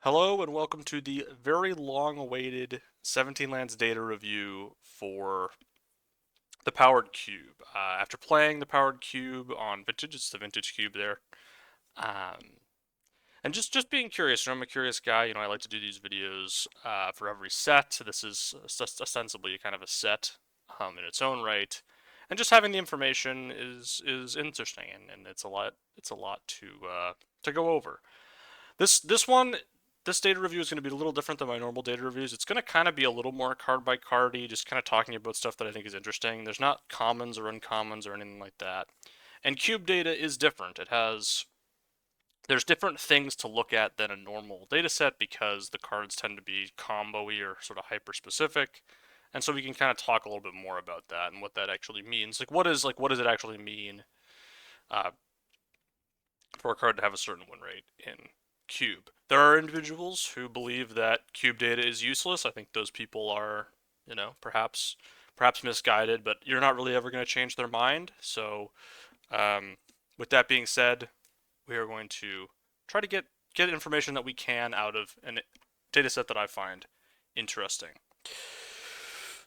Hello and welcome to the very long-awaited 17 Lands data review for the Powered Cube. After playing the Powered Cube on Vintage, it's the Vintage Cube there, um, and just being curious. I'm a curious guy. I like to do these videos for every set. This is ostensibly kind of a set in its own right, and just having the information is interesting, and it's a lot to go over. This one, this data review is going to be a little different than my normal data reviews. It's going to kind of be a little more card by cardy, just kind of talking about stuff that I think is interesting. There's not commons or uncommons or anything like that. And cube data is different. There's different things to look at than a normal data set because the cards tend to be combo-y or sort of hyper specific. And so we can kind of talk a little bit more about that and what that actually means. What does it actually mean uh, for a card to have a certain win rate in cube? There are individuals who believe that cube data is useless. I think those people are, perhaps misguided, but you're not really ever going to change their mind. So, um, with that being said, we are going to try to get information that we can out of a data set that I find interesting.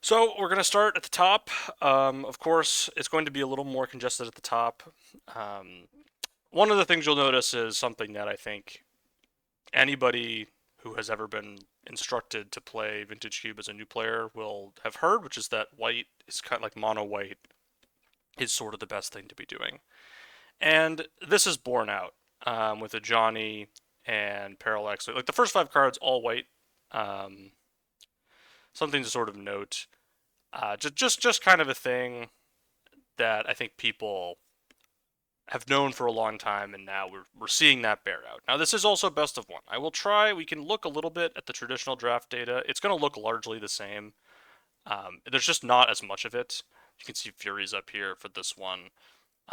So we're going to start at the top. Of course, it's going to be a little more congested at the top. Um, One of the things you'll notice is something that I think anybody who has ever been instructed to play Vintage Cube as a new player will have heard, which is that white is kind of like mono white is sort of the best thing to be doing. And this is borne out with a Johnny and Parallax. Like the first five cards, all white. Um, Something to sort of note. Just kind of a thing that I think people have known for a long time, and now we're seeing that bear out. Now, this is also best of one. I will try, we can look a little bit at the traditional draft data. It's going to look largely the same. There's just not as much of it. You can see Furies up here for this one,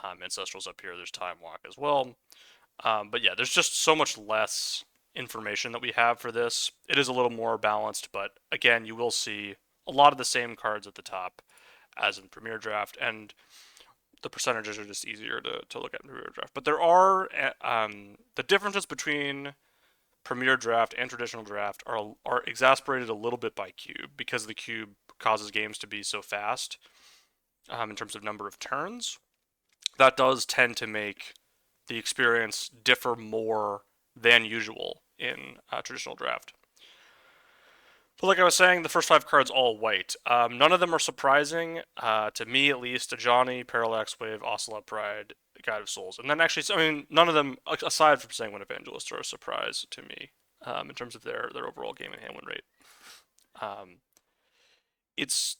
Ancestrals up here, there's Time Walk as well. But yeah, there's just so much less information that we have for this. It is a little more balanced, but again, you will see a lot of the same cards at the top as in Premier Draft, and the percentages are just easier to look at in Premier Draft. But there are the differences between Premier Draft and traditional draft are exasperated a little bit by cube because the cube causes games to be so fast in terms of number of turns. That does tend to make the experience differ more than usual in traditional draft. But like I was saying, the first five cards all white. None of them are surprising to me, at least. A Johnny, Parallax Wave, Ocelot Pride, Guide of Souls, and then actually, I mean, none of them, aside from Sanguine Evangelist, are a surprise to me in terms of their overall game and hand win rate. Um, it's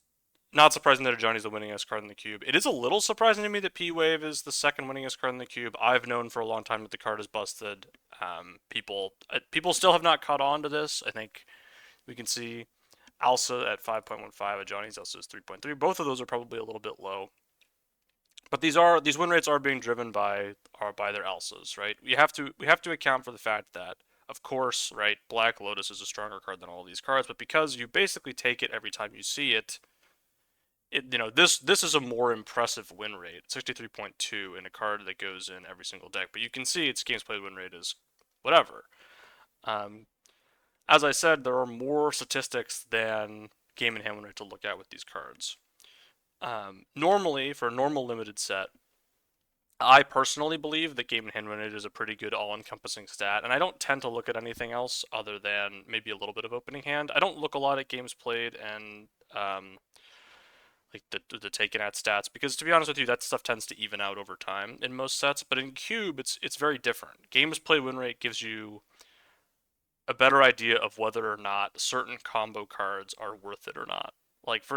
not surprising that a Johnny's the winningest card in the cube. It is a little surprising to me that P Wave is the second winningest card in the cube. I've known for a long time that the card is busted. People still have not caught on to this. I think we can see Alsa at 5.15, a Johnny's Alsa is 3.3. Both of those are probably a little bit low. But these win rates are being driven by their Alsas, right? We have to account for the fact that of course, right, Black Lotus is a stronger card than all these cards, but because you basically take it every time you see it, this is a more impressive win rate, 63.2 in a card that goes in every single deck. But you can see its games played win rate is whatever. Um, as I said, there are more statistics than game and hand win rate to look at with these cards. Normally, for a normal limited set, I personally believe that game and hand win rate is a pretty good all-encompassing stat, and I don't tend to look at anything else other than maybe a little bit of opening hand. I don't look a lot at games played and like the taken at stats because to be honest with you, that stuff tends to even out over time in most sets. But in cube, it's very different. Games played win rate gives you a better idea of whether or not certain combo cards are worth it or not. Like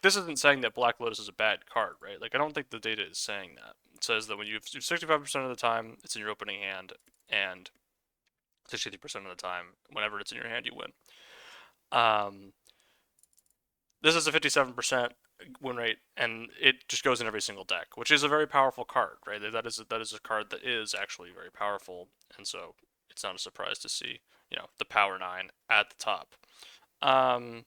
this isn't saying that Black Lotus is a bad card, right? Like I don't think the data is saying that. It says that when you have 65% of the time it's in your opening hand, and 63% of the time whenever it's in your hand you win. Um, this is a 57% win rate, and it just goes in every single deck, which is a very powerful card, right? That is a card that is actually very powerful, and so it's not a surprise to see the power 9 at the top. Um,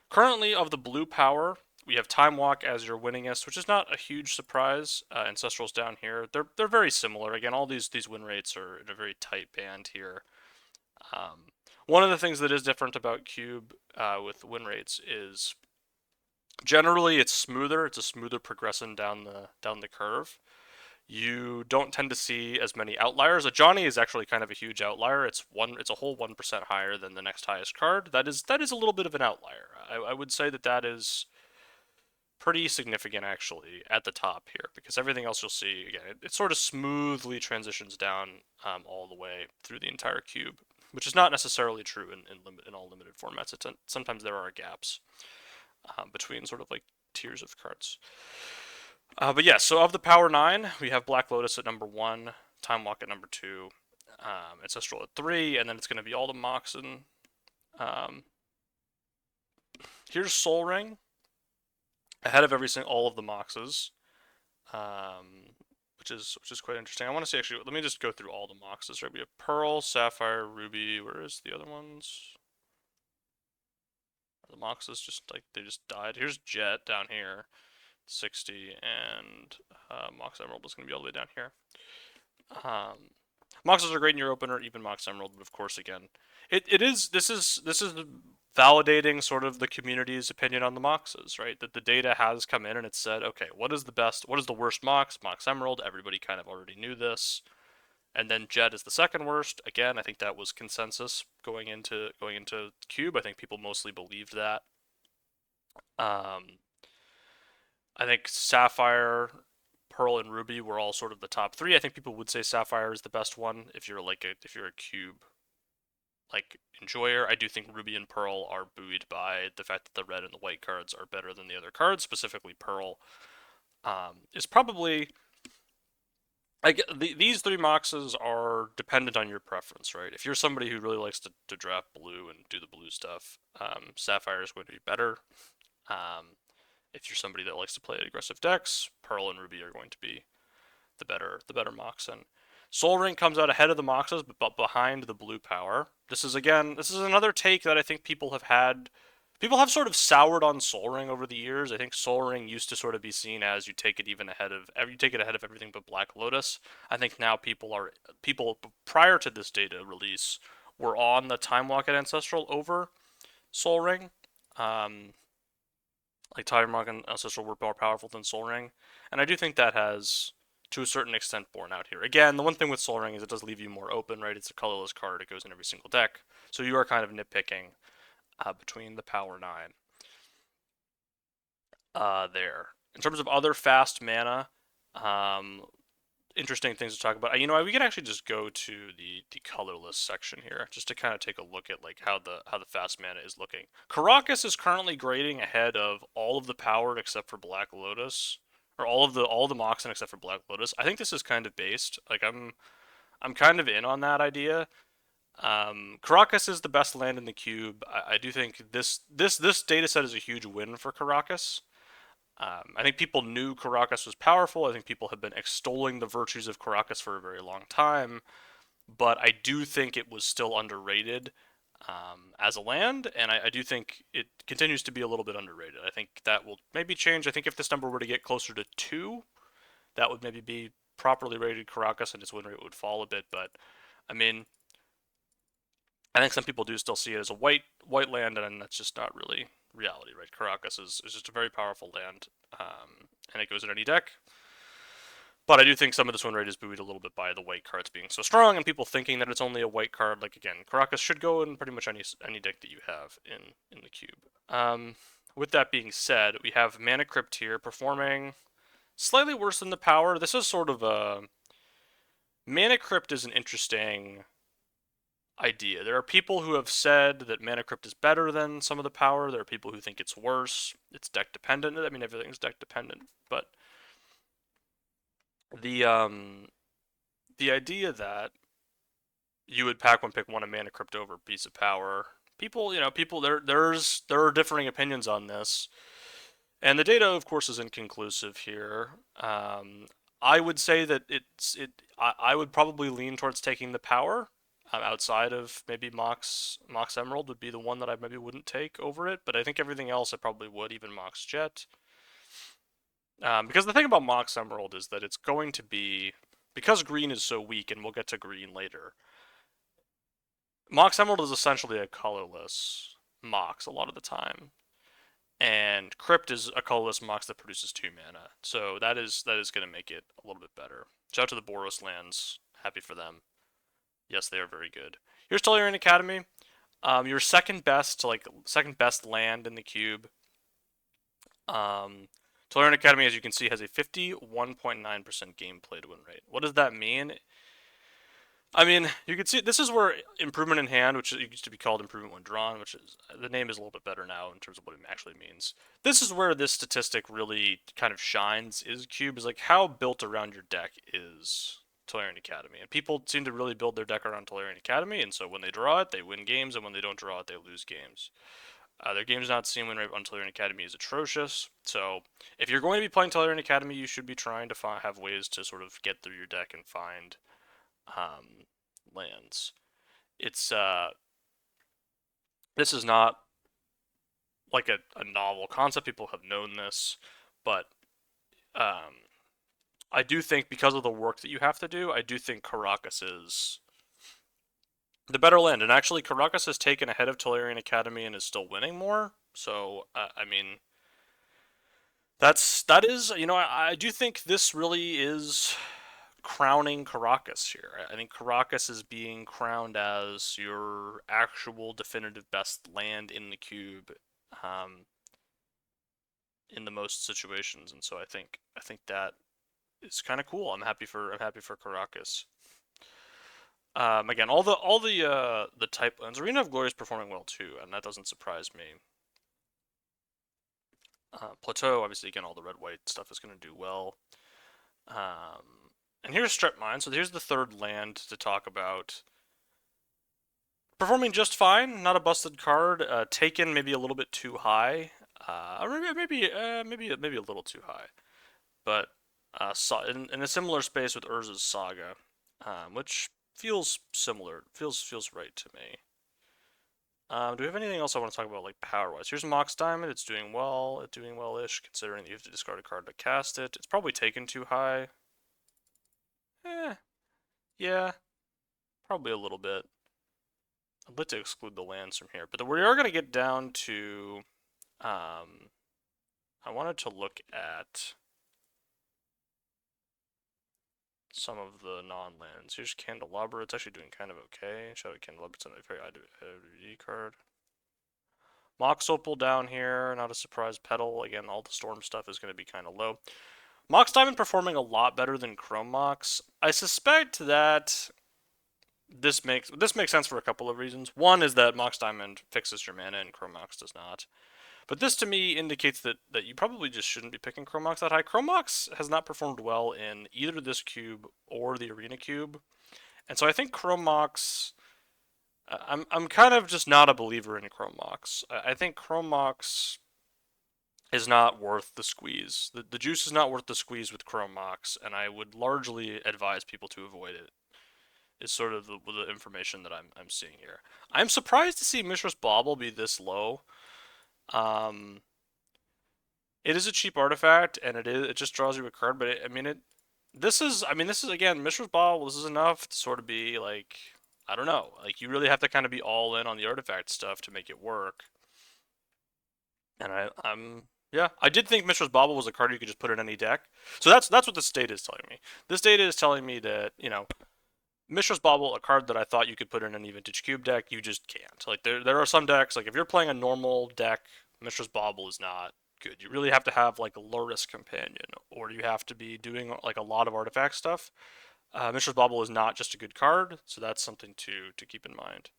Currently, of the blue power, we have Time Walk as your winningest, which is not a huge surprise. Ancestral's down here. They're very similar. Again, all these win rates are in a very tight band here. Um, One of the things that is different about Cube with win rates is generally it's smoother. It's a smoother progression down the curve. You don't tend to see as many outliers. A Johnny is actually kind of a huge outlier. It's a whole 1% higher than the next highest card. That is a little bit of an outlier. I would say that that is pretty significant actually at the top here because everything else you'll see again it sort of smoothly transitions down all the way through the entire cube, which is not necessarily true in all limited formats. Sometimes there are gaps between sort of like tiers of cards. But yeah, so of the Power 9, we have Black Lotus at number 1, Time Walk at number 2, Ancestral at 3, and then it's going to be all the Moxen. Um, here's Soul Ring, ahead of all of the Moxes, which is quite interesting. I want to see actually. Let me just go through all the Moxes. Right, we have Pearl, Sapphire, Ruby. Where is the other ones? The Moxes just like they just died. Here's Jet down here, 60, and Mox Emerald is going to be all the way down here. Moxes are great in your opener, even Mox Emerald, but of course, again, it is this is validating sort of the community's opinion on the Moxes, right? That the data has come in and it's said, okay, what is the worst Mox? Mox Emerald. Everybody kind of already knew this, and then Jet is the second worst. Again, I think that was consensus going into Cube. I think people mostly believed that. Um, I think Sapphire, Pearl, and Ruby were all sort of the top three. I think people would say Sapphire is the best one if you're a Cube like enjoyer. I do think Ruby and Pearl are buoyed by the fact that the red and the white cards are better than the other cards. Specifically, Pearl is probably like these three Moxes are dependent on your preference, right? If you're somebody who really likes to draft blue and do the blue stuff, Sapphire is going to be better. Um, if you're somebody that likes to play aggressive decks, Pearl and Ruby are going to be the better Moxen. Soul Ring comes out ahead of the Moxes, but behind the blue power. This is another take that I think people have had. People have sort of soured on Soul Ring over the years. I think Soul Ring used to sort of be seen as you take it ahead of everything but Black Lotus. I think now people prior to this data release were on the Time Walk at Ancestral over Soul Ring. Um, like Time Walk and Ancestral were more powerful than Soul Ring, and I do think that has to a certain extent borne out here. Again, the one thing with Soul Ring is it does leave you more open, right? It's a colorless card. It goes in every single deck, so you are kind of nitpicking between the Power 9 there. In terms of other fast mana, um, interesting things to talk about. We can actually just go to the colorless section here, just to kind of take a look at like how the fast mana is looking. Caracas is currently grading ahead of all of the powered except for Black Lotus, or all the Moxen except for Black Lotus. I think this is kind of based. Like I'm kind of in on that idea. Caracas is the best land in the cube. I do think this data set is a huge win for Caracas. I think people knew Caracas was powerful. I think people have been extolling the virtues of Caracas for a very long time, but I do think it was still underrated as a land, and I do think it continues to be a little bit underrated. I think that will maybe change. I think if this number were to get closer to 2, that would maybe be properly rated Caracas and its win rate would fall a bit, but I mean, I think some people do still see it as a white land, and that's just not really reality, right? Caracas is just a very powerful land, and it goes in any deck. But I do think some of this win rate is buoyed a little bit by the white cards being so strong, and people thinking that it's only a white card. Like again, Caracas should go in pretty much any deck that you have in the cube. With that being said, we have Mana Crypt here performing slightly worse than the power. This is sort of a Mana Crypt is an interesting idea. There are people who have said that Mana Crypt is better than some of the power. There are people who think it's worse. It's deck dependent. I mean, everything's deck dependent, but the um the idea that you would pack one pick one a Mana Crypt over a piece of power. People there are differing opinions on this, and the data, of course, is inconclusive here. I would say that I would probably lean towards taking the power outside of maybe Mox Emerald would be the one that I maybe wouldn't take over it, but I think everything else I probably would, even Mox Jet. Because the thing about Mox Emerald is that it's going to be because green is so weak, and we'll get to green later. Mox Emerald is essentially a colorless Mox a lot of the time, and Crypt is a colorless Mox that produces 2 mana. So that is going to make it a little bit better. Shout out to the Boros lands. Happy for them. Yes, they are very good. Here's Tolarian Academy. Your second best land in the cube. Tolarian Academy, as you can see, has a 51.9% gameplay to win rate. What does that mean? I mean, you can see this is where improvement in hand, which used to be called improvement when drawn, which is the name is a little bit better now in terms of what it actually means. This is where this statistic really kind of shines. Is cube is like how built around your deck is Tolarian Academy, and people seem to really build their deck around Tolarian Academy, and so when they draw it, they win games, and when they don't draw it, they lose games. Their games not seen win rate on Tolarian Academy is atrocious. So if you're going to be playing Tolarian Academy, you should be trying to have ways to sort of get through your deck and find um, lands. It's this is not like a novel concept. People have known this, but um, I do think because of the work that you have to do, I do think Caracas is the better land. And actually, Caracas has taken ahead of Tolarian Academy and is still winning more. So I mean, that is I do think this really is crowning Caracas here. I think Caracas is being crowned as your actual definitive best land in the cube, um, in the most situations, and so I think that is kind of cool. I'm happy for Caracas. Again, all the type lands. Arena of Glory is performing well too, and that doesn't surprise me. Plateau, obviously, again, all the red white stuff is going to do well. And here's Strip Mine. So here's the third land to talk about. Performing just fine, not a busted card. Taken maybe a little bit too high, or maybe a little too high. But in a similar space with Urza's Saga, which feels similar, feels right to me. Do we have anything else I want to talk about, like power-wise? Here's Mox Diamond. It's doing well. It's doing well-ish, considering that you have to discard a card to cast it. It's probably taken too high. Yeah, probably a little bit. I'd like to exclude the lands from here, but we are going to get down to. I wanted to look at some of the non-lands. Here's Candelabra. It's actually doing kind of okay. Shadow Candelabra. It's a very IWD card. Mox Opal down here. Not a surprise. Petal. Again, all the storm stuff is going to be kind of low. Mox Diamond performing a lot better than Chrome Mox. I suspect that this makes sense for a couple of reasons. One is that Mox Diamond fixes your mana and Chrome Mox does not. But this to me indicates that you probably just shouldn't be picking Chrome Mox that high. Chrome Mox has not performed well in either this cube or the Arena cube. And so I think Chrome Mox, I'm kind of just not a believer in Chrome Mox. I think Chrome Mox is not worth the squeeze. The juice is not worth the squeeze with Chrome Mox, and I would largely advise people to avoid it. Is sort of the information that I'm seeing here. I'm surprised to see Mishra's Bauble be this low. Um, it is a cheap artifact, and it just draws you a card. But this is again Mishra's Bauble. This is enough to sort of be like, I don't know, like you really have to kind of be all in on the artifact stuff to make it work. And I'm yeah, I did think Mishra's Bauble was a card you could just put in any deck. So that's what this data is telling me. This data is telling me that Mishra's Bauble, a card that I thought you could put in any Vintage Cube deck, you just can't. Like there are some decks, like if you're playing a normal deck, Mishra's Bauble is not good. You really have to have like a Luris Companion, or you have to be doing like a lot of artifact stuff. Mishra's Bauble is not just a good card, so that's something to keep in mind.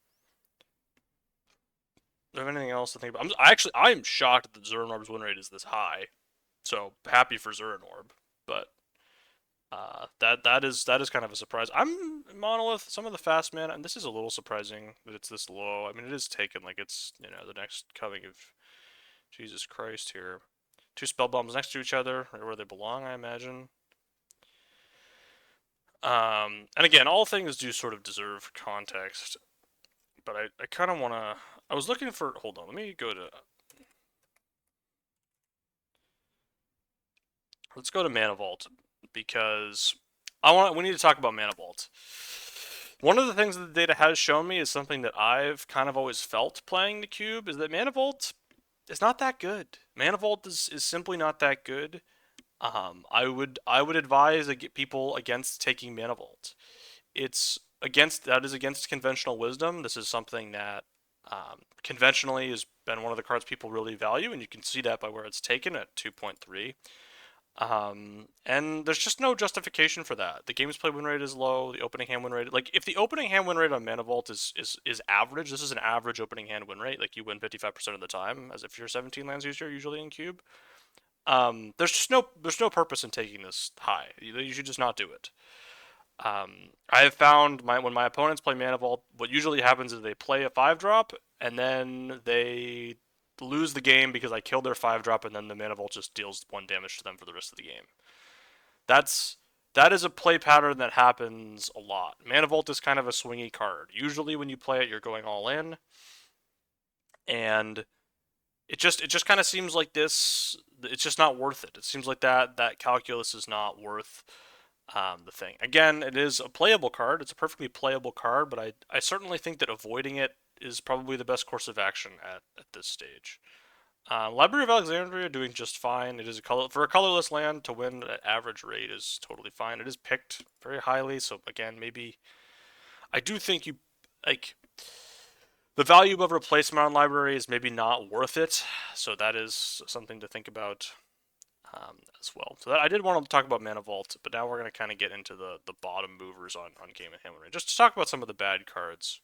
Do I have anything else to think about? I am shocked that Zeranorb's win rate is this high. So happy for Zeranorb, but that is kind of a surprise. I'm Monolith. Some of the fast mana, and this is a little surprising that it's this low. I mean, it is taken like it's the next coming of Jesus Christ here. Two spell bombs next to each other, right where they belong, I imagine. And again, all things do sort of deserve context, but I kind of want to. I was looking for. Hold on, let me go to. Let's go to Mana Vault because we need to talk about Mana Vault. One of the things that the data has shown me is something that I've kind of always felt playing the cube is that Mana Vault is not that good. Mana Vault is simply not that good. I would advise people against taking Mana Vault. That is against conventional wisdom. This is something that conventionally has been one of the cards people really value, and you can see that by where it's taken at 2.3. And there's just no justification for that. The game's play win rate is low. The opening hand win rate, like if the opening hand win rate on Mana Vault is average, this is an average opening hand win rate. Like you win 55% of the time, as if you're a 17 lands user usually in cube. There's no purpose in taking this high. You should just not do it. I have found when my opponents play Mana Vault, what usually happens is they play a 5 drop and then they lose the game because I killed their 5 drop and then the Mana Vault just deals 1 damage to them for the rest of the game. That's that is a play pattern that happens a lot. Mana Vault is kind of a swingy card. Usually when you play it, you're going all in, and it just kind of seems like this. It's just not worth it. It seems like that calculus is not worth the thing. Again, it is a playable card. It's a perfectly playable card, but I certainly think that avoiding it is probably the best course of action at this stage. Library of Alexandria doing just fine. It is for a colorless land to win at average rate is totally fine. It is picked very highly, so again, maybe I do think you like the value of replacement on library is maybe not worth it. So that is something to think about as well. So I did want to talk about Mana Vault, but now we're going to kind of get into the bottom movers on Game and Hammer. Just to talk about some of the bad cards.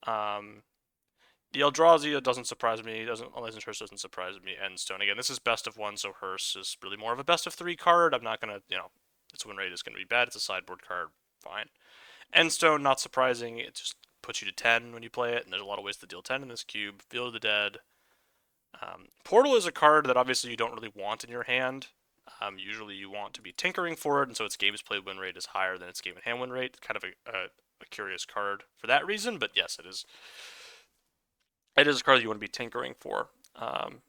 The Eldrazi doesn't surprise me. Unlicensed Hearse doesn't surprise me. Endstone again. This is best of one, so Hearse is really more of a best of three card. I'm not gonna, its win rate is gonna be bad. It's a sideboard card. Fine. Endstone, not surprising. It just puts you to 10 when you play it, and there's a lot of ways to deal 10 in this cube. Field of the Dead. Portal is a card that obviously you don't really want in your hand. Usually you want to be tinkering for it, and so its games played win rate is higher than its game and hand win rate. Kind of a curious card for that reason, but yes, it is. It is a card that you want to be tinkering for.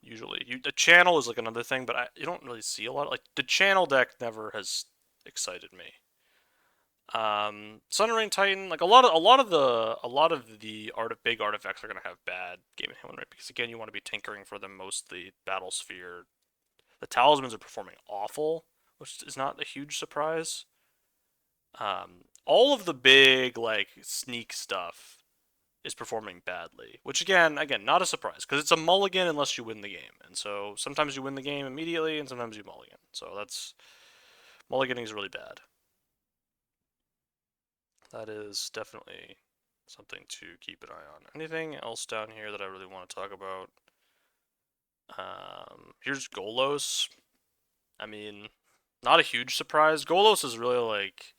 Usually, the channel is like another thing, but you don't really see a lot. Like the channel deck never has excited me. Sun and Rain Titan, like a lot of the big artifacts are gonna have bad game and hand win rate because again, you want to be tinkering for them. Most the Battle Sphere, the talismans are performing awful, which is not a huge surprise. All of the big like sneak stuff is performing badly, which again, not a surprise because it's a mulligan unless you win the game, and so sometimes you win the game immediately, and sometimes you mulligan. So that's mulliganing is really bad. That is definitely something to keep an eye on. Anything else down here that I really want to talk about? Here's Golos. I mean, not a huge surprise. Golos is really like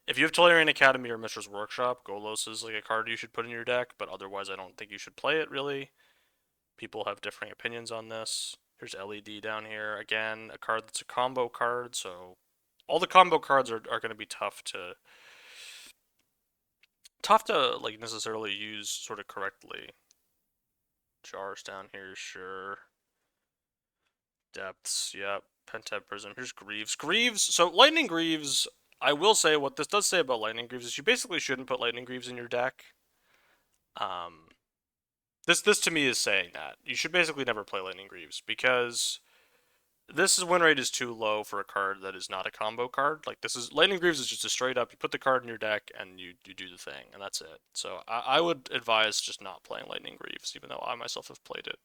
if you have Tolarian Academy or Mishra's Workshop, Golos is like a card you should put in your deck, but otherwise I don't think you should play it really. People have differing opinions on this. Here's LED down here. Again, a card that's a combo card, so all the combo cards are going to be tough to like necessarily use sort of correctly. Jars down here, sure. Depths, yep. Pentad Prism. Here's Greaves. Greaves, so Lightning Greaves, I will say what this does say about Lightning Greaves is you basically shouldn't put Lightning Greaves in your deck. This to me is saying that you should basically never play Lightning Greaves because this win rate is too low for a card that is not a combo card. Like this is Lightning Greaves is just a straight up you put the card in your deck and you do the thing and that's it. So I would advise just not playing Lightning Greaves, even though I myself have played it.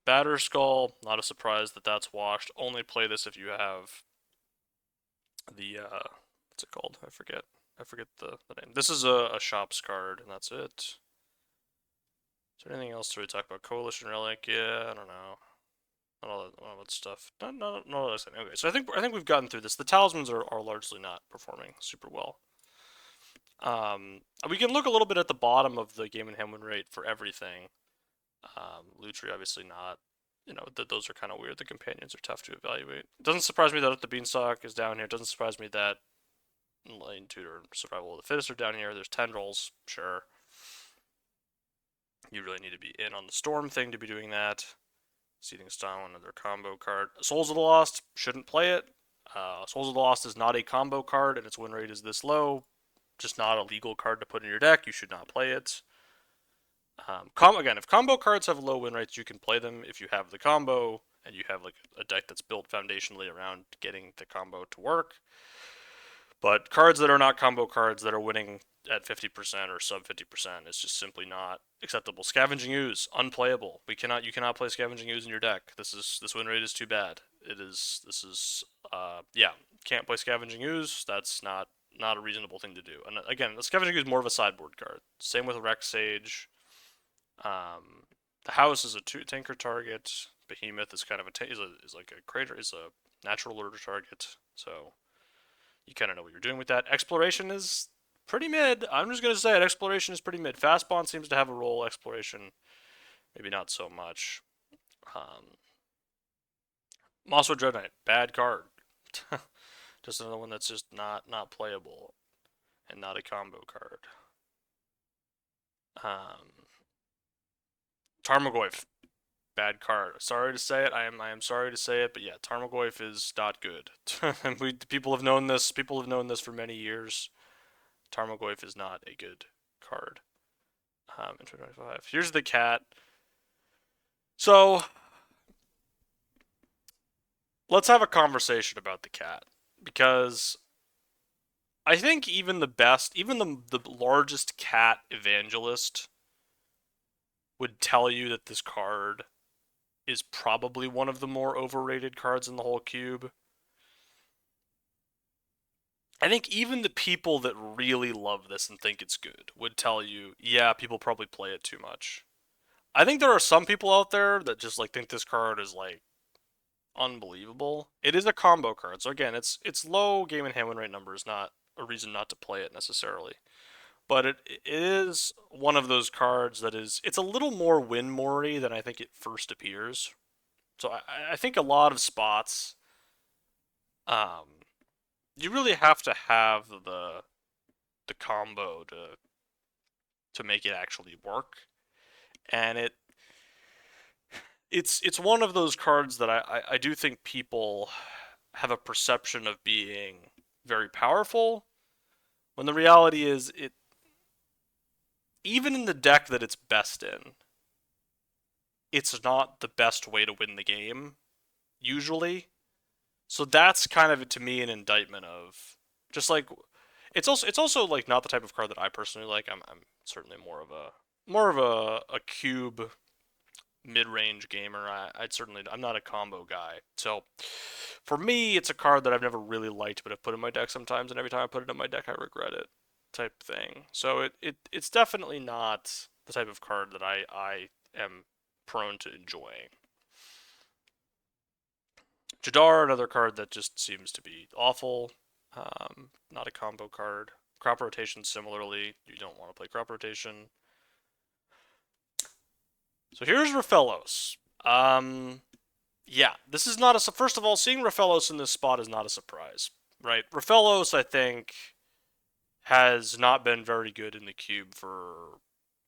Batter Skull, not a surprise that that's washed. Only play this if you have the what's it called? I forget. I forget the name. This is a shops card, and that's it. Is there anything else to really talk about? Coalition Relic? Yeah, I don't know. Not all that stuff. Not all that stuff. Okay, so I think we've gotten through this. The talismans are largely not performing super well. We can look a little bit at the bottom of the game and hand win rate for everything. Lutri obviously not. Those are kind of weird. The companions are tough to evaluate. It doesn't surprise me that the Beanstalk is down here. It doesn't surprise me that Lane Tutor and Survival of the Fittest are down here. There's Tendrils, sure. You really need to be in on the Storm thing to be doing that. Seething Stone, another combo card. Souls of the Lost, shouldn't play it. Souls of the Lost is not a combo card, and its win rate is this low. Just not a legal card to put in your deck. You should not play it. Again, if combo cards have low win rates, you can play them if you have the combo and you have like a deck that's built foundationally around getting the combo to work. But cards that are not combo cards that are winning at 50% or sub 50% is just simply not acceptable. Scavenging Ooze, unplayable. You cannot play Scavenging Ooze in your deck. This win rate is too bad. Yeah, can't play Scavenging Ooze. That's not a reasonable thing to do. And again, the Scavenging Ooze is more of a sideboard card. Same with Rex Sage. The house is a tanker target. Behemoth is kind of is like a crater is a natural order target. So you kind of know what you're doing with that. Exploration is pretty mid. I'm just gonna say it. Exploration is pretty mid. Fast Bond seems to have a role. Exploration, maybe not so much. Um, Mosswood Dread Knight, bad card. Just another one that's just not playable and not a combo card. Tarmogoyf, bad card. Sorry to say it. I am sorry to say it, but yeah, Tarmogoyf is not good. And people have known this. People have known this for many years. Tarmogoyf is not a good card. In 2025. Here's the cat. So let's have a conversation about the cat because I think even the best, even the largest cat evangelist would tell you that this card is probably one of the more overrated cards in the whole cube. I think even the people that really love this and think it's good would tell you, yeah, people probably play it too much. I think there are some people out there that just like think this card is like unbelievable. It is a combo card, so again, it's low game and hand win rate number is not a reason not to play it necessarily. But it is one of those cards that is it's a little more win Mori than I think it first appears. So I think a lot of spots, um, you really have to have the combo to make it actually work, and it's one of those cards that I do think people have a perception of being very powerful when the reality is it even in the deck that it's best in, it's not the best way to win the game usually. So that's kind of to me an indictment of just like it's also like not the type of card that I personally like. I'm certainly more of a cube mid-range gamer. I'm not a combo guy. So for me, it's a card that I've never really liked, but I've put in my deck sometimes, and every time I put it in my deck, I regret it, type thing. So it's definitely not the type of card that I am prone to enjoying. Jadar, another card that just seems to be awful. Not a combo card. Crop rotation, similarly, you don't want to play crop rotation. So here's Rafellos. Yeah, this is not a. First of all, seeing Rafellos in this spot is not a surprise, right? Rafellos, I think, has not been very good in the cube for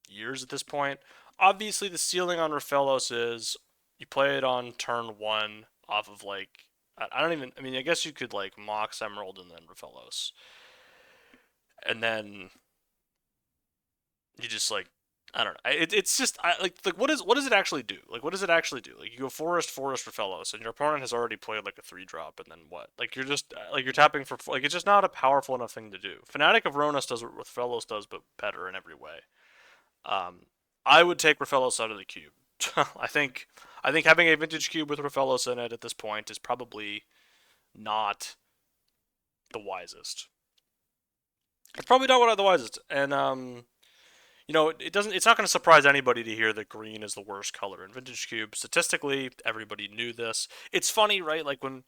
years at this point. Obviously, the ceiling on Rafellos is you play it on turn one off of like I don't even. I mean, I guess you could like Mox Emerald and then Rafellos, and then you just like I don't know. It's just like what does it actually do? Like what does it actually do? Like you go forest for Fellows, and your opponent has already played like a 3 drop, and then what? Like you're just like you're tapping for like it's just not a powerful enough thing to do. Fnatic of Ronas does what Fellows does, but better in every way. Um, I would take Rafellos out of the cube. I think having a vintage cube with Rafellos in it at this point is probably not the wisest. It's probably not what the wisest, and it doesn't. It's not going to surprise anybody to hear that green is the worst color in Vintage Cube. Statistically, everybody knew this. It's funny, right? Like when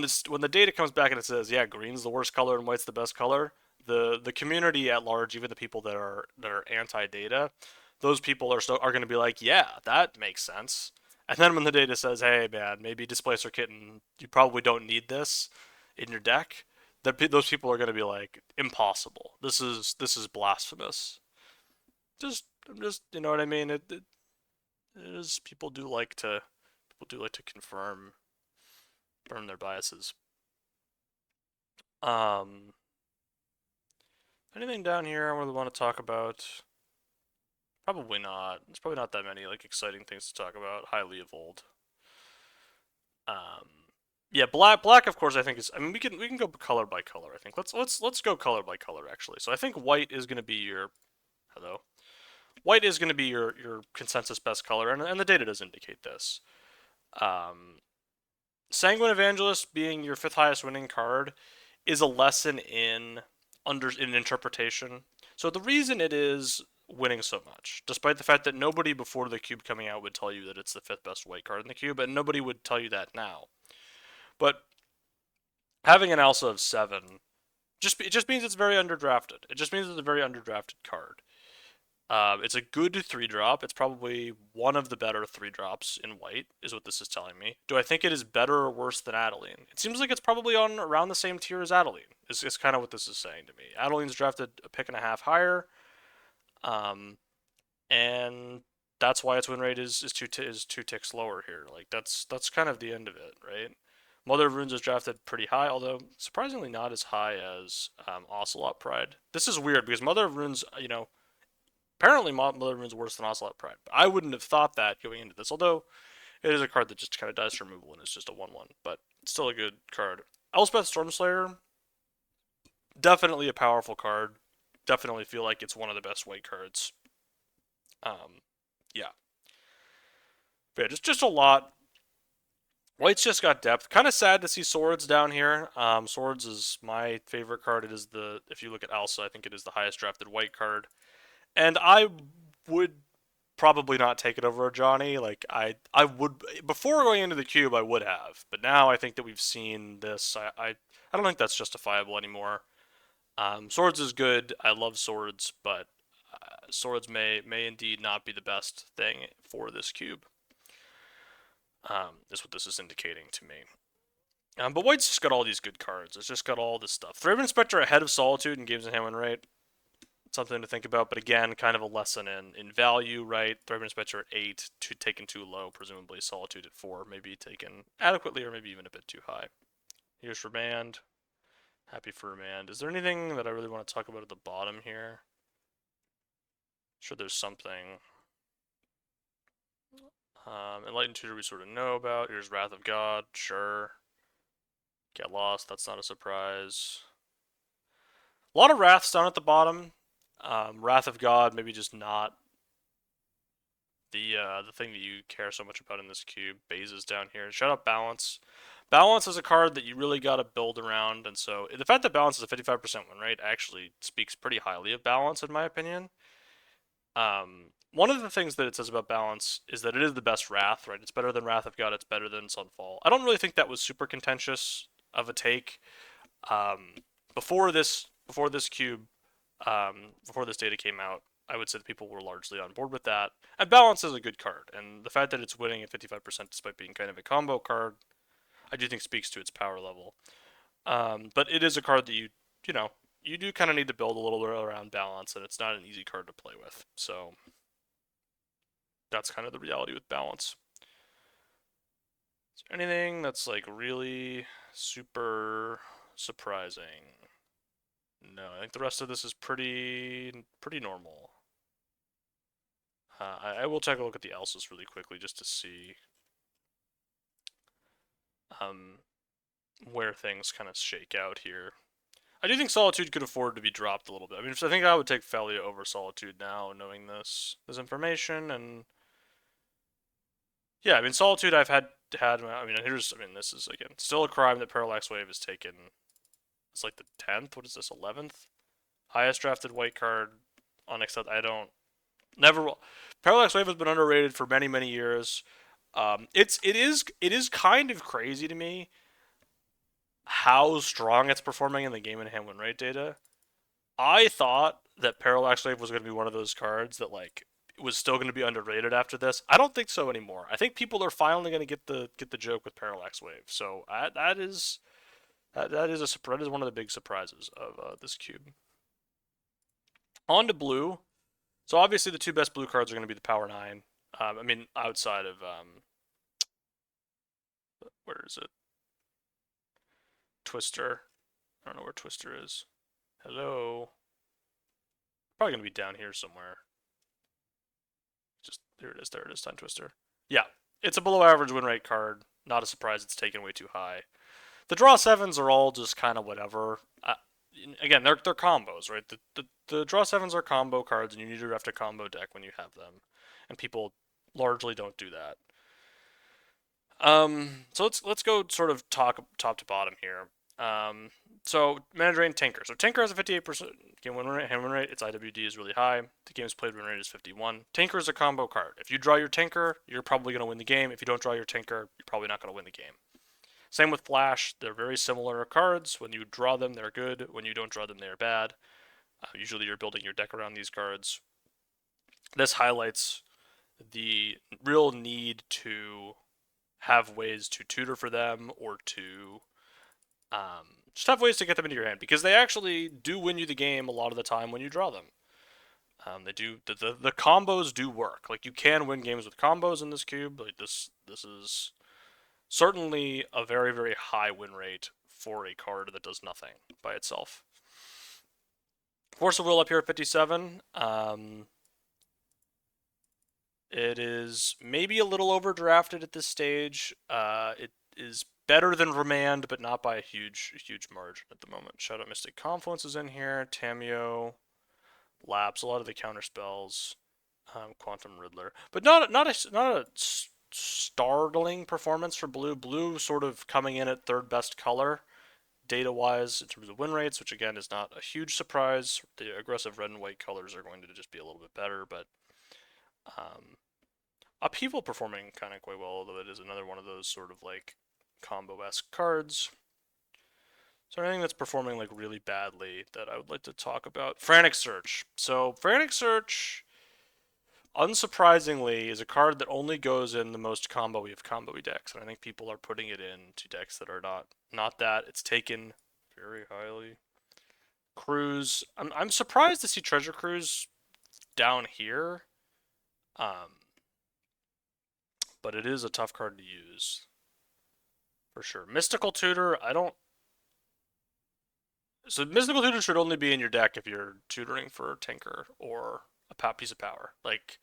the data comes back and it says, yeah, green's the worst color and white's the best color. The community at large, even the people that are anti-data, those people are going to be like, yeah, that makes sense. And then when the data says, hey, man, maybe Displacer Kitten, you probably don't need this in your deck. Those people are going to be like, impossible. This is blasphemous. I'm just you know what I mean. It is people do like to confirm their biases. Um, Anything down here I really want to talk about? Probably not. There's probably not that many like exciting things to talk about. Highly evolved. Um, yeah, black of course I think is. I mean we can go color by color. I think let's go color by color actually. So I think white is going to be your hello. White is going to be your consensus best color, and the data does indicate this. Um, Sanguine Evangelist being your fifth highest winning card is a lesson in interpretation. So the reason it is winning so much, despite the fact that nobody before the cube coming out would tell you that it's the fifth best white card in the cube, and nobody would tell you that now. But having an alpha of 7 it just means it's very underdrafted. It just means it's a very underdrafted card. It's a good 3 drop. It's probably one of the better 3 drops in white, is what this is telling me. Do I think it is better or worse than Adeline? It seems like it's probably on around the same tier as Adeline, is kind of what this is saying to me. Adeline's drafted a pick and a half higher, um, and that's why its win rate is 2 ticks lower here. Like that's kind of the end of it, right? Mother of Runes is drafted pretty high, although surprisingly not as high as Ocelot Pride. This is weird because Mother of Runes, apparently Mother of Runes is worse than Ocelot Pride. But I wouldn't have thought that going into this, although it is a card that just kind of dies to removal and it's just a 1/1, but it's still a good card. Elspeth Stormslayer, definitely a powerful card. Definitely feel like it's one of the best white cards. Um, yeah. But yeah, just a lot. White's just got depth. Kind of sad to see Swords down here. Swords is my favorite card. It is if you look at Alsa, I think it is the highest drafted white card. And I would probably not take it over a Johnny. Like I would before going into the cube, I would have, but now I think that we've seen this. I don't think that's justifiable anymore. Swords is good. I love swords, but swords may indeed not be the best thing for this cube. Is what this is indicating to me. But White's just got all these good cards. It's just got all this stuff. Thraben Spectre ahead of Solitude in games and hand win rate. Something to think about, but again, kind of a lesson in value, right? Thraben Spectre at 8, taken too low, presumably Solitude at 4, maybe taken adequately or maybe even a bit too high. Here's Remand. Happy for Remand. Is there anything that I really want to talk about at the bottom here? Sure, there's something. Enlightened Tutor we sort of know about. Here's Wrath of God, sure. Get Lost, that's not a surprise. A lot of Wraths down at the bottom. Wrath of God, maybe just not the thing that you care so much about in this cube. Baze is down here. Shut up, Balance. Balance is a card that you really got to build around, and so the fact that Balance is a 55% win rate actually speaks pretty highly of Balance, in my opinion. One of the things that it says about Balance is that it is the best Wrath, right? It's better than Wrath of God, it's better than Sunfall. I don't really think that was super contentious of a take. Um, before this cube, before this data came out, I would say that people were largely on board with that. And Balance is a good card, and the fact that it's winning at 55% despite being kind of a combo card, I do think speaks to its power level. But it is a card that you know, you do kind of need to build a little bit around Balance, and it's not an easy card to play with. So that's kind of the reality with Balance. Is there anything that's like really super surprising? No, I think the rest of this is pretty normal. I will take a look at the else's really quickly just to see um, where things kind of shake out here. I do think Solitude could afford to be dropped a little bit. I mean, I think I would take Felia over Solitude now, knowing this information, and yeah, I mean Solitude I've had. I mean, this is again still a crime that Parallax Wave has taken. It's like the 10th. What is this? 11th highest drafted white card on Except I don't never. Parallax Wave has been underrated for many years. It is kind of crazy to me how strong it's performing in the game and hand win rate data. I thought that Parallax Wave was going to be one of those cards that like was still going to be underrated after this. I don't think so anymore. I think people are finally going to get the joke with Parallax Wave. So that is one of the big surprises of this cube. On to blue. So obviously the two best blue cards are going to be the Power 9. I mean, outside of where is it? Twister. I don't know where Twister is. Hello. Probably gonna be down here somewhere. Just there it is. There it is. Time Twister. Yeah, it's a below average win rate card. Not a surprise. It's taken way too high. The draw sevens are all just kind of whatever. Again, they're combos, right? The draw sevens are combo cards, and you need to draft a combo deck when you have them, and people largely don't do that. So let's go sort of talk top to bottom here. So Mana Drain Tinker. So Tinker has a 58% game win rate. Hand win rate. Its IWD is really high. The game's played win rate is 51. Tinker is a combo card. If you draw your Tinker, you're probably going to win the game. If you don't draw your Tinker, you're probably not going to win the game. Same with Flash. They're very similar cards. When you draw them, they're good. When you don't draw them, they're bad. Usually, you're building your deck around these cards. This highlights the real need to have ways to tutor for them or to just have ways to get them into your hand because they actually do win you the game a lot of the time when you draw them. They do the combos do work. Like you can win games with combos in this cube. Like this is certainly a very very high win rate for a card that does nothing by itself. Force of Will up here at 57. It is maybe a little overdrafted at this stage. It is better than Remand, but not by a huge margin at the moment. Shadow Mystic Confluence is in here. Tameo, Lapse, a lot of the counter spells. Quantum Riddler, but not a startling performance for blue. Blue sort of coming in at third best color data wise in terms of win rates, which again is not a huge surprise. The aggressive red and white colors are going to just be a little bit better, but um, Upheaval performing kind of quite well, although it is another one of those sort of like combo-esque cards. So anything that's performing like really badly that I would like to talk about? Frantic Search. So Frantic Search, unsurprisingly, is a card that only goes in the most combo-y of combo-y decks, and I think people are putting it into decks that are not that. It's taken very highly. Cruise. I'm surprised to see Treasure Cruise down here. But it is a tough card to use for sure. Mystical Tutor, I don't. So Mystical Tutor should only be in your deck if you're tutoring for Tinker or a piece of power. Like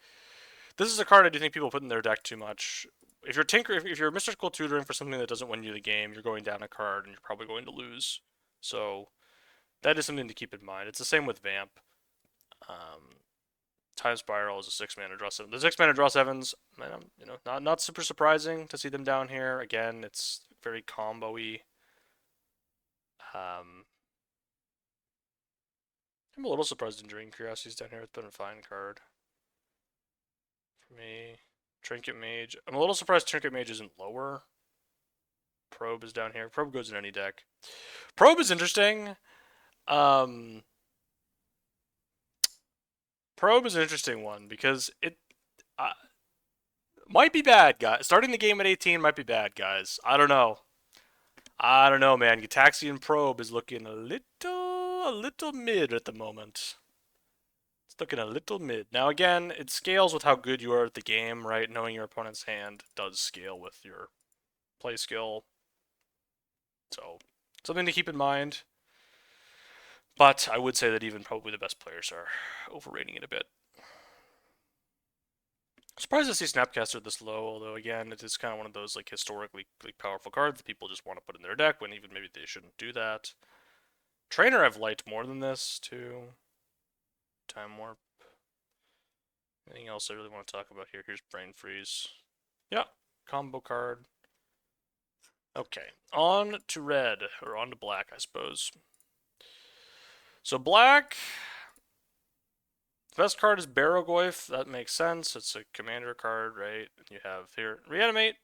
this is a card I do think people put in their deck too much. If you're Tinker, if you're Mystical Tutoring for something that doesn't win you the game, you're going down a card and you're probably going to lose. So that is something to keep in mind. It's the same with Vamp. Um, Time Spiral is a 6 mana draw seven. The 6 mana draw sevens, not super surprising to see them down here. Again, it's very combo-y. I'm a little surprised in Drain Curiosity's down here. It's been a fine card for me. Trinket Mage. I'm a little surprised Trinket Mage isn't lower. Probe is down here. Probe goes in any deck. Probe is interesting. Probe is an interesting one because it might be bad, guys. Starting the game at 18 might be bad, guys. I don't know. Man. Gitaxian Probe is looking a little mid at the moment. It's looking a little mid. Now again, it scales with how good you are at the game, right? Knowing your opponent's hand does scale with your play skill. So, something to keep in mind. But I would say that even probably the best players are overrating it a bit. Surprised to see Snapcaster this low, although again, it is kind of one of those like historically powerful cards that people just want to put in their deck when even maybe they shouldn't do that. Trainer I've liked more than this too. Time Warp. Anything else I really want to talk about here? Here's Brain Freeze. Yeah, combo card. Okay, on to red, or on to black, I suppose. So black, the best card is Barrogoyf. That makes sense. It's a commander card, right? You have here Reanimate.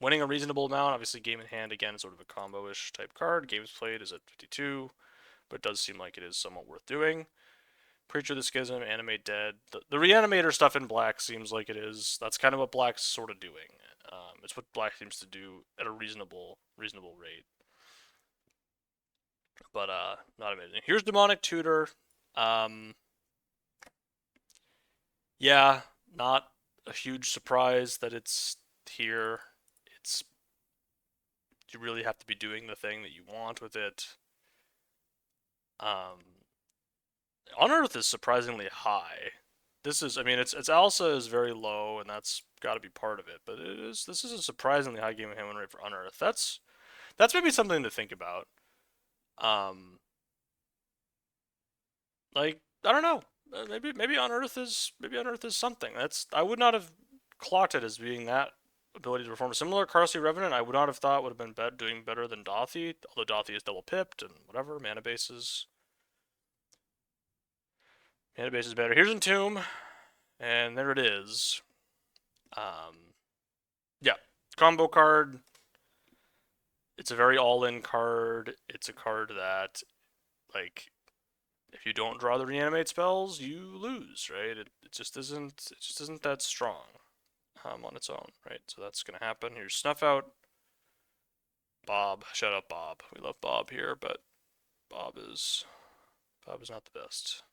Winning a reasonable amount. Obviously, game in hand again is sort of a combo-ish type card. Games played is at 52, but it does seem like it is somewhat worth doing. Preacher of the Schism, Animate Dead. The Reanimator stuff in black seems like it is. That's kind of what black's sort of doing. It's what black seems to do at a reasonable rate. But not amazing. Here's Demonic Tutor. Yeah, not a huge surprise that it's here. It's you really have to be doing the thing that you want with it. Um, Unearth is surprisingly high. This is, I mean, its alpha is very low, and that's got to be part of it. But this is a surprisingly high game handling rate for Unearth. That's maybe something to think about. Um, like I don't know, maybe Unearth is something. That's I would not have clocked it as being that ability to perform. Similar Carsey Revenant, I would not have thought would have been doing better than Dothy, although Dothy is double pipped and whatever, mana base is better. Here's Entomb, and there it is. Um, yeah, combo card. It's a very all-in card. It's a card that, like, if you don't draw the reanimate spells, you lose, right? It just isn't. It just isn't that strong on its own, right? So that's gonna happen. Here's Snuff Out. Bob, shout out Bob. We love Bob here, but Bob is Bob is not the best.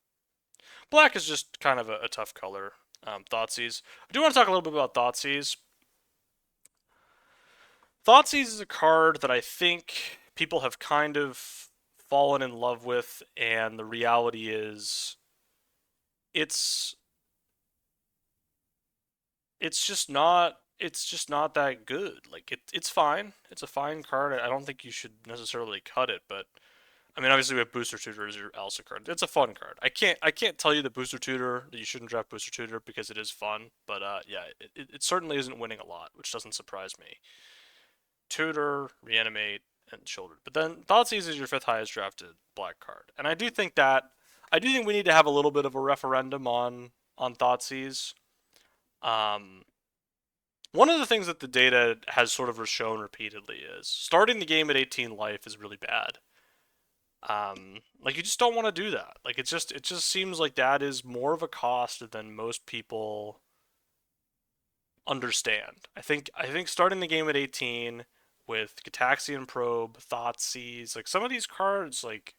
Black is just kind of a tough color. Thoughtseize. I do want to talk a little bit about Thoughtseize. Thoughtseize is a card that I think people have kind of fallen in love with, and the reality is, it's it's just not that good. Like it's fine. It's a fine card. I don't think you should necessarily cut it, but I mean, obviously we have Booster Tutor as your Elsa card. It's a fun card. I can't tell you the Booster Tutor that you shouldn't draft Booster Tutor because it is fun, but yeah, it certainly isn't winning a lot, which doesn't surprise me. Tutor, Reanimate, and Shoulder. But then Thoughtseize is your fifth highest drafted black card, and I do think we need to have a little bit of a referendum on Thoughtseize. Um, One of the things that the data has sort of shown repeatedly is starting the game at 18 life is really bad. Like you just don't want to do that. Like it just seems like that is more of a cost than most people understand. I think starting the game at 18 with Gataxian Probe, Thoughtseize, like some of these cards, like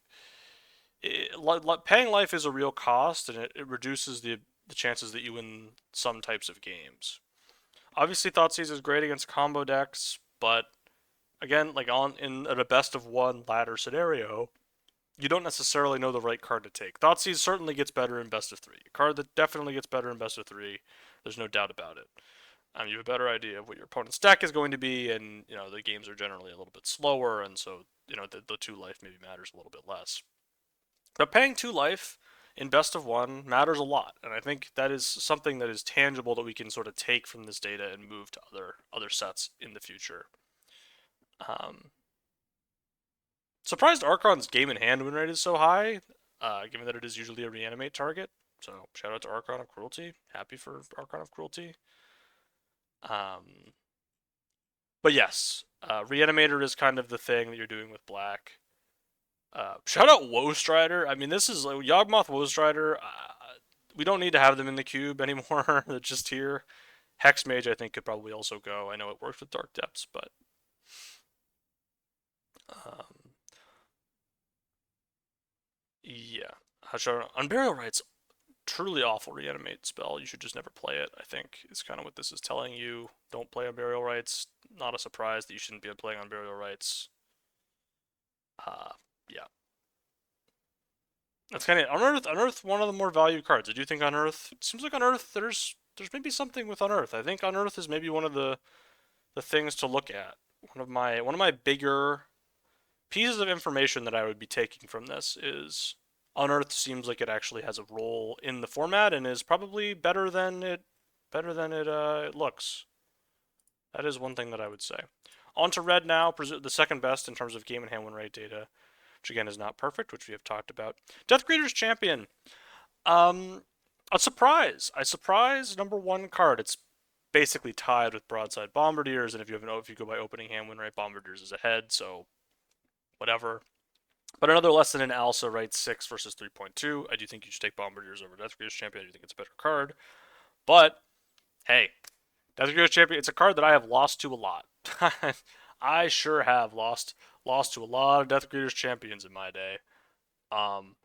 paying life is a real cost, and it reduces the chances that you win some types of games. Obviously, Thoughtseize is great against combo decks, but again, like on in a best of one ladder scenario, you don't necessarily know the right card to take. Thoughtseize certainly gets better in best of three. A card that definitely gets better in best of three. There's no doubt about it. You have a better idea of what your opponent's deck is going to be, and you know the games are generally a little bit slower, and so you know the two life maybe matters a little bit less. But paying two life in best of one matters a lot, and I think that is something that is tangible that we can sort of take from this data and move to other sets in the future. Um, Surprised Archon's game in hand win rate is so high, given that it is usually a reanimate target. So shout out to Archon of Cruelty. Happy for Archon of Cruelty. But yes, Reanimator is kind of the thing that you're doing with black. Shout out Woe Strider. I mean, this is like Yawgmoth Woe Strider. We don't need to have them in the cube anymore. They're just here. Hex Mage, I think, could probably also go. I know it works with Dark Depths, but um, yeah. Unburial Rites, truly awful reanimate spell. You should just never play it. I think is kind of what this is telling you. Don't play Unburial Rites. Not a surprise that you shouldn't be playing Unburial Rites. Yeah. That's kind of Unearth. Unearth, one of the more valued cards. I do think Unearth. It seems like Unearth. There's maybe something with Unearth. I think Unearth is maybe one of the things to look at. One of my bigger pieces of information that I would be taking from this is Unearth seems like it actually has a role in the format and is probably better than it looks. That is one thing that I would say. On to red now, the second best in terms of game and hand win rate data, which again is not perfect, which we have talked about. Deathgreater's Champion. A surprise. A surprise number one card. It's basically tied with Broadside Bombardiers, and if you go by opening hand win rate, Bombardiers is ahead, so whatever. But another lesson in ALSA, right? 6 versus 3.2. I do think you should take Bombardiers over Deathgreater's Champion. I do think it's a better card. But hey, Deathgreater's Champion, it's a card that I have lost to a lot. I sure have lost to a lot of Deathgreater's Champions in my day. Um,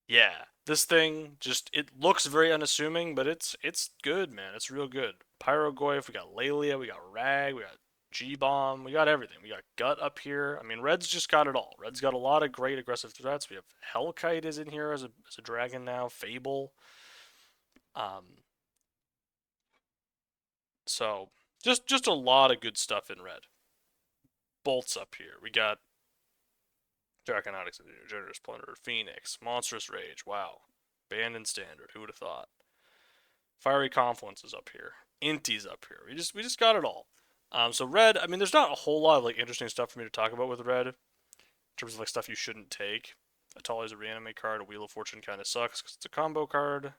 yeah, this thing just it looks very unassuming, but it's good, man. It's real good. Pyrogoyf, we got Lelia, we got Rag, we got G-Bomb. We got everything. We got Gut up here. I mean, Red's just got it all. Red's got a lot of great aggressive threats. We have Hellkite is in here as a dragon now. Fable. Um, so just a lot of good stuff in red. Bolts up here. We got Draconautics, Generous Plunder, Phoenix, Monstrous Rage. Wow. Abandoned Standard. Who would have thought? Fiery Confluence is up here. Inti's up here. We just got it all. So red. I mean, there's not a whole lot of like interesting stuff for me to talk about with red in terms of like stuff you shouldn't take. Atali's a reanimate card. A Wheel of Fortune kind of sucks because it's a combo card.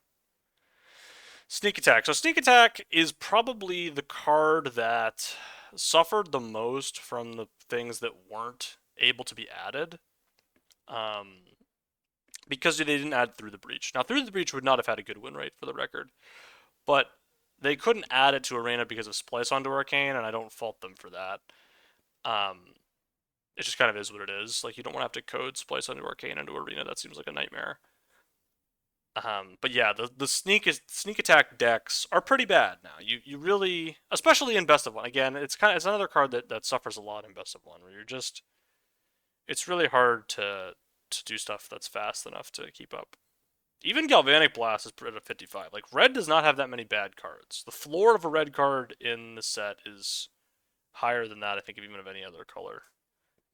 Sneak Attack. So Sneak Attack is probably the card that suffered the most from the things that weren't able to be added. Um, because they didn't add Through the Breach. Now, Through the Breach would not have had a good win rate for the record, but they couldn't add it to Arena because of Splice onto Arcane, and I don't fault them for that. It just kind of is what it is. Like, you don't want to have to code Splice onto Arcane into Arena. That seems like a nightmare. But yeah, the sneak attack decks are pretty bad now. You really, especially in best of one. Again, it's another card that suffers a lot in best of one, where it's really hard to do stuff that's fast enough to keep up. Even Galvanic Blast is at a 55. Like, red does not have that many bad cards. The floor of a red card in the set is higher than that, I think, of even of any other color.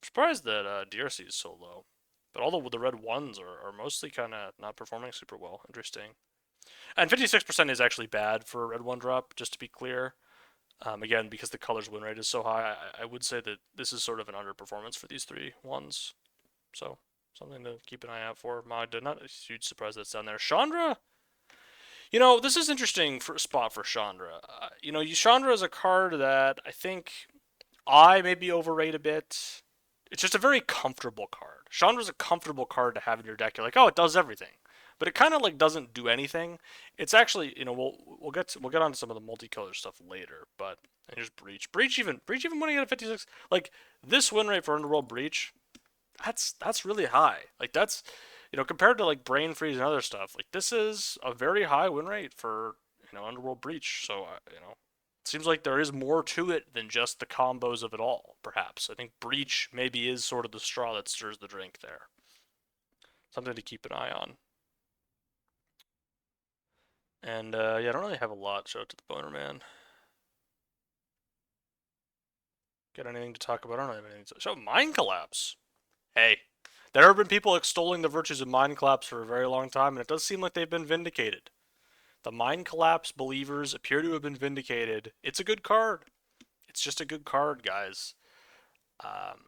I'm surprised that DRC is so low. But all the red ones are mostly kind of not performing super well. Interesting. And 56% is actually bad for a red one drop, just to be clear. Again, because the color's win rate is so high, I would say that this is sort of an underperformance for these three ones. So, something to keep an eye out for. Magda, not a huge surprise that's down there. Chandra, this is interesting for a spot for Chandra. Chandra is a card that I think I maybe overrate a bit. It's just a very comfortable card. Chandra's a comfortable card to have in your deck. You're like, oh, it does everything, but it kind of like doesn't do anything. It's actually, we'll get onto some of the multicolor stuff later, but and here's breach even winning at a 56. Like this win rate for Underworld Breach, that's really high. Like that's, compared to like Brain Freeze and other stuff, like this is a very high win rate for Underworld Breach. So it seems like there is more to it than just the combos of it all, perhaps. I think Breach maybe is sort of the straw that stirs the drink there. Something to keep an eye on. And yeah, I don't really have a lot. Show it to the Boner Man. Got anything to talk about? I don't have anything to show. Mind Collapse. Hey, there have been people extolling the virtues of Mind Collapse for a very long time, and it does seem like they've been vindicated. The Mind Collapse believers appear to have been vindicated. It's a good card. It's just a good card, guys. Um,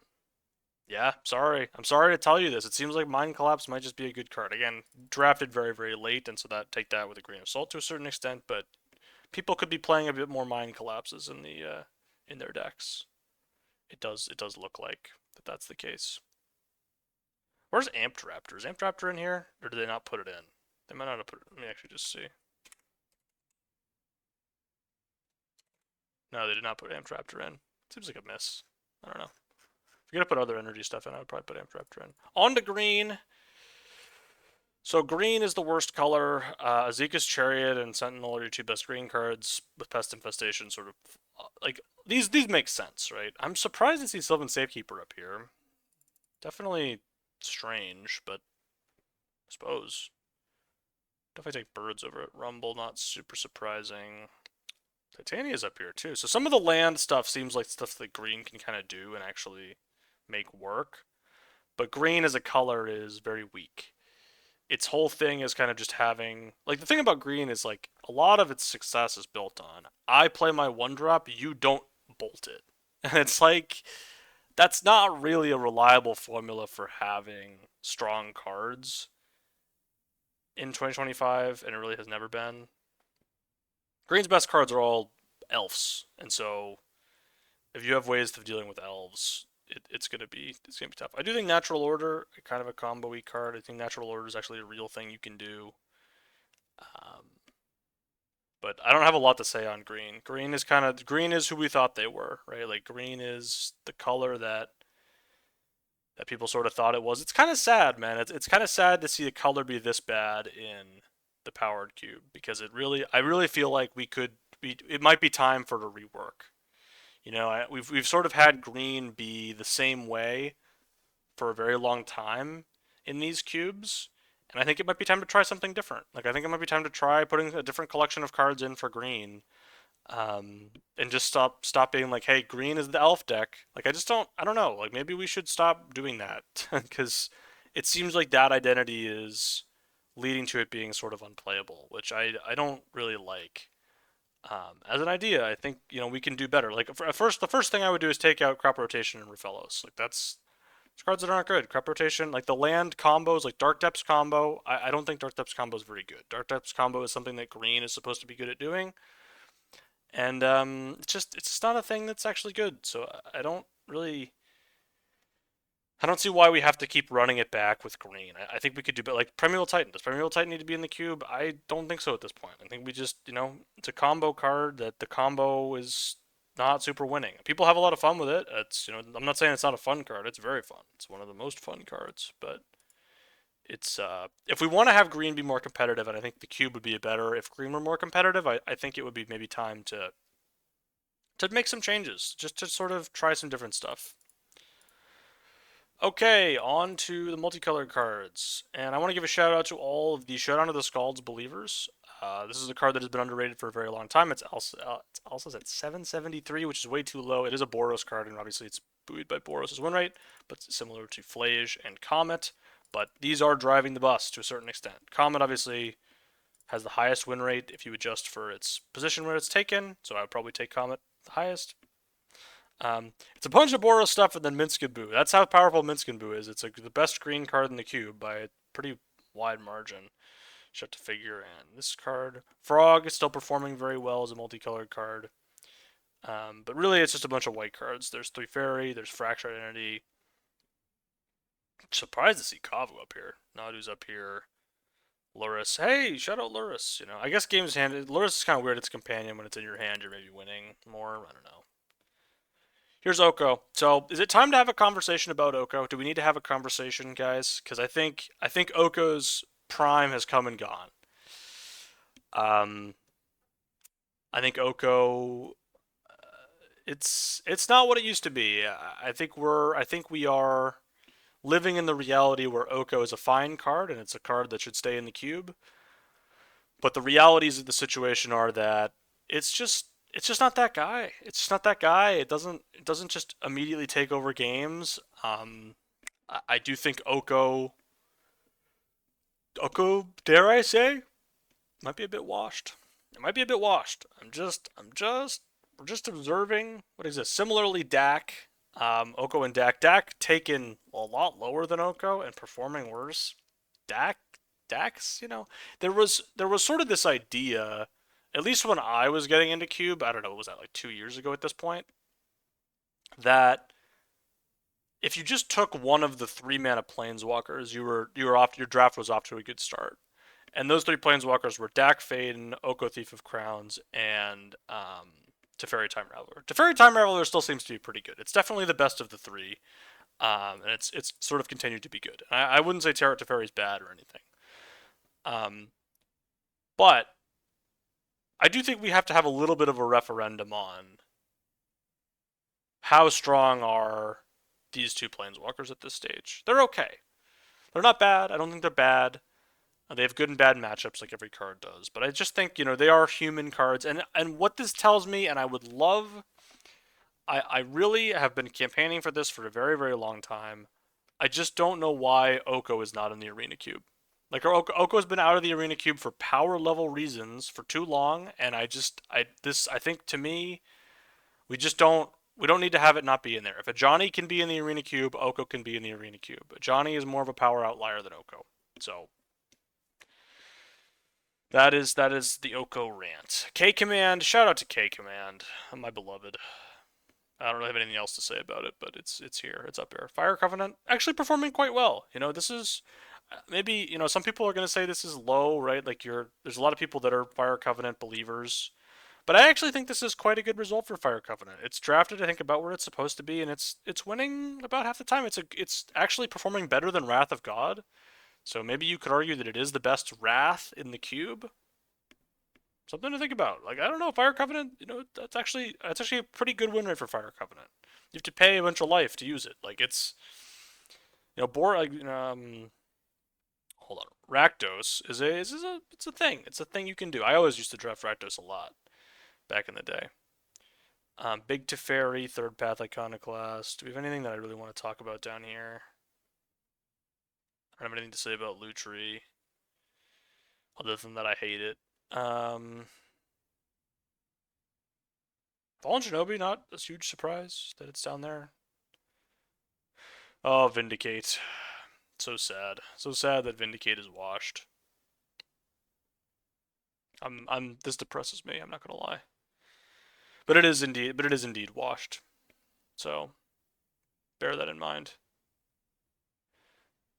yeah, sorry. I'm sorry to tell you this. It seems like Mind Collapse might just be a good card. Again, drafted very, very late, and so take that with a grain of salt to a certain extent. But people could be playing a bit more Mind Collapses in their decks. It does look like that's the case. Where's Amped Raptor? Is Amped Raptor in here, or did they not put it in? They might not have put it. Let me actually just see. No, they did not put Amped Raptor in. Seems like a miss. I don't know. If you're gonna put other energy stuff in, I would probably put Amped Raptor in. On to green. So green is the worst color. Azeka's Chariot and Sentinel are your two best green cards, with Pest Infestation sort of like these make sense, right? I'm surprised to see Sylvan Safekeeper up here. Definitely strange, but I suppose. Definitely take birds over it. Rumble, not super surprising. Titania's up here too. So some of the land stuff seems like stuff that green can kind of do and actually make work. But green as a color is very weak. Its whole thing is kind of just having, like, the thing about green is like a lot of its success is built on I play my one drop, you don't bolt it. And it's like that's not really a reliable formula for having strong cards in 2025, and it really has never been. Green's best cards are all elves, and so if you have ways of dealing with elves, it's gonna be tough. I do think Natural Order, kind of a combo-y card. I think Natural Order is actually a real thing you can do. But I don't have a lot to say on green. Green is who we thought they were, right? Like green is the color that people sort of thought it was. It's kind of sad, man. It's kind of sad to see a color be this bad in the powered cube because I really feel like it might be time for it to rework. We've sort of had green be the same way for a very long time in these cubes, and I think it might be time to try something different. Like I think it might be time to try putting a different collection of cards in for green, and just stop being like, hey, green is the elf deck. Like I don't know. Like maybe we should stop doing that because it seems like that identity is leading to it being sort of unplayable, which I don't really like. As an idea, I think we can do better. Like at first, the first thing I would do is take out crop rotation and Refellos. Like that's cards that aren't good. Crop rotation, like the land combos, like Dark Depths combo. I don't think Dark Depths combo is very good. Dark Depths combo is something that green is supposed to be good at doing, and it's just not a thing that's actually good. So I don't see why we have to keep running it back with green. I think we could do better. Like Primeval Titan. Does Primeval Titan need to be in the cube? I don't think so at this point. I think we just, it's a combo card that the combo is not super winning. People have a lot of fun with it. I'm not saying it's not a fun card. It's very fun. It's one of the most fun cards. But it's if we want to have green be more competitive, and I think the cube would be better if green were more competitive. I think it would be maybe time to make some changes, just to sort of try some different stuff. Okay, on to the multicolored cards. And I want to give a shout out to all of the Showdown of the Scalds believers. This is a card that has been underrated for a very long time. It's at 773, which is way too low. It is a Boros card, and obviously it's buoyed by Boros' win rate, but it's similar to Flage and Comet. But these are driving the bus to a certain extent. Comet obviously has the highest win rate if you adjust for its position where it's taken, so I would probably take Comet the highest. It's a bunch of Boros stuff and then Minskaboo. That's how powerful Minskaboo is. It's the best green card in the cube by a pretty wide margin. Just have to figure. And this card, Frog, is still performing very well as a multicolored card. But really, it's just a bunch of white cards. There's Three Fairy, there's Fracture Identity. Surprised to see Kavu up here. Nadu's up here. Luris. Hey, shout out Luris. I guess game's hand. Luris is kind of weird. It's companion. When it's in your hand, you're maybe winning more. I don't know. Here's Oko. So, is it time to have a conversation about Oko? Do we need to have a conversation, guys? Because I think Oko's prime has come and gone. Um, I think Oko, it's not what it used to be. I think we are living in the reality where Oko is a fine card and it's a card that should stay in the cube. But the realities of the situation are that it's just not that guy. It's just not that guy. It doesn't just immediately take over games. I do think Oko, dare I say, might be a bit washed. It might be a bit washed. We're just observing. What is this? Similarly, Dak, Oko and Dak taken a lot lower than Oko and performing worse. Dak, Dak's, there was sort of this idea, at least when I was getting into Cube. I don't know, was that like 2 years ago at this point? That if you just took one of the 3 mana planeswalkers, you were off. Your draft was off to a good start. And those three planeswalkers were Dak Faden, Oko Thief of Crowns, and Teferi Time Raveler. Teferi Time Raveler still seems to be pretty good. It's definitely the best of the three, and it's sort of continued to be good. I wouldn't say Teferi's bad or anything, um, but I do think we have to have a little bit of a referendum on how strong are these two planeswalkers at this stage. They're okay. They're not bad. I don't think they're bad. They have good and bad matchups like every card does. But I just think, they are human cards. And what this tells me, and I would love, I really have been campaigning for this for a very, very long time. I just don't know why Oko is not in the Arena Cube. Like, Oko's been out of the Arena Cube for power level reasons for too long. And I think to me, we don't need to have it not be in there. If a Johnny can be in the Arena Cube, Oko can be in the Arena Cube. Johnny is more of a power outlier than Oko. So that is the Oko rant. K Command, shout out to K Command, my beloved. I don't really have anything else to say about it, but it's here, it's up here. Fire Covenant actually performing quite well. This is maybe some people are gonna say this is low, right? Like there's a lot of people that are Fire Covenant believers, but I actually think this is quite a good result for Fire Covenant. It's drafted, I think, about where it's supposed to be, and it's winning about half the time. It's actually performing better than Wrath of God. So maybe you could argue that it is the best Wrath in the cube. Something to think about. Like, I don't know, Fire Covenant, that's actually a pretty good win rate for Fire Covenant. You have to pay a bunch of life to use it. Like, it's board like hold on, Rakdos is a it's a thing. It's a thing you can do. I always used to draft Rakdos a lot back in the day. Big Teferi, third path Iconoclast. Do we have anything that I really want to talk about down here? I don't have anything to say about Lutri, other than that I hate it. Fallen Shinobi, not a huge surprise that it's down there. Oh, Vindicate. So sad. So sad that Vindicate is washed. This depresses me, I'm not gonna lie. But it is indeed washed. So bear that in mind.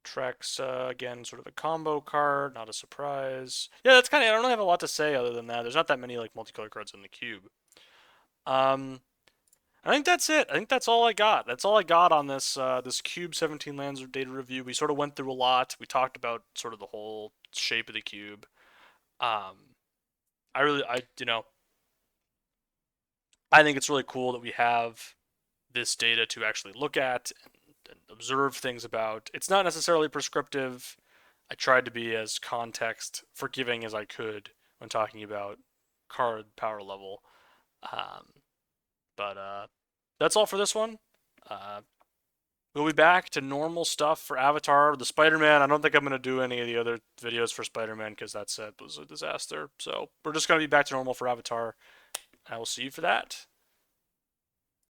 Trex, again, sort of a combo card, not a surprise. Yeah, that's kind of, I don't really have a lot to say other than that. There's not that many like multicolor cards in the cube. Um, I think that's it. I think that's all I got. That's all I got on this Cube 17 Lands data review. We sort of went through a lot. We talked about sort of the whole shape of the cube. Um, I really, I think it's really cool that we have this data to actually look at and observe things about. It's not necessarily prescriptive. I tried to be as context forgiving as I could when talking about card power level. Um, but that's all for this one. Uh, we'll be back to normal stuff for Avatar. The Spider-Man, I don't think I'm going to do any of the other videos for Spider-Man because that set was a disaster. So we're just going to be back to normal for Avatar. I will see you for that.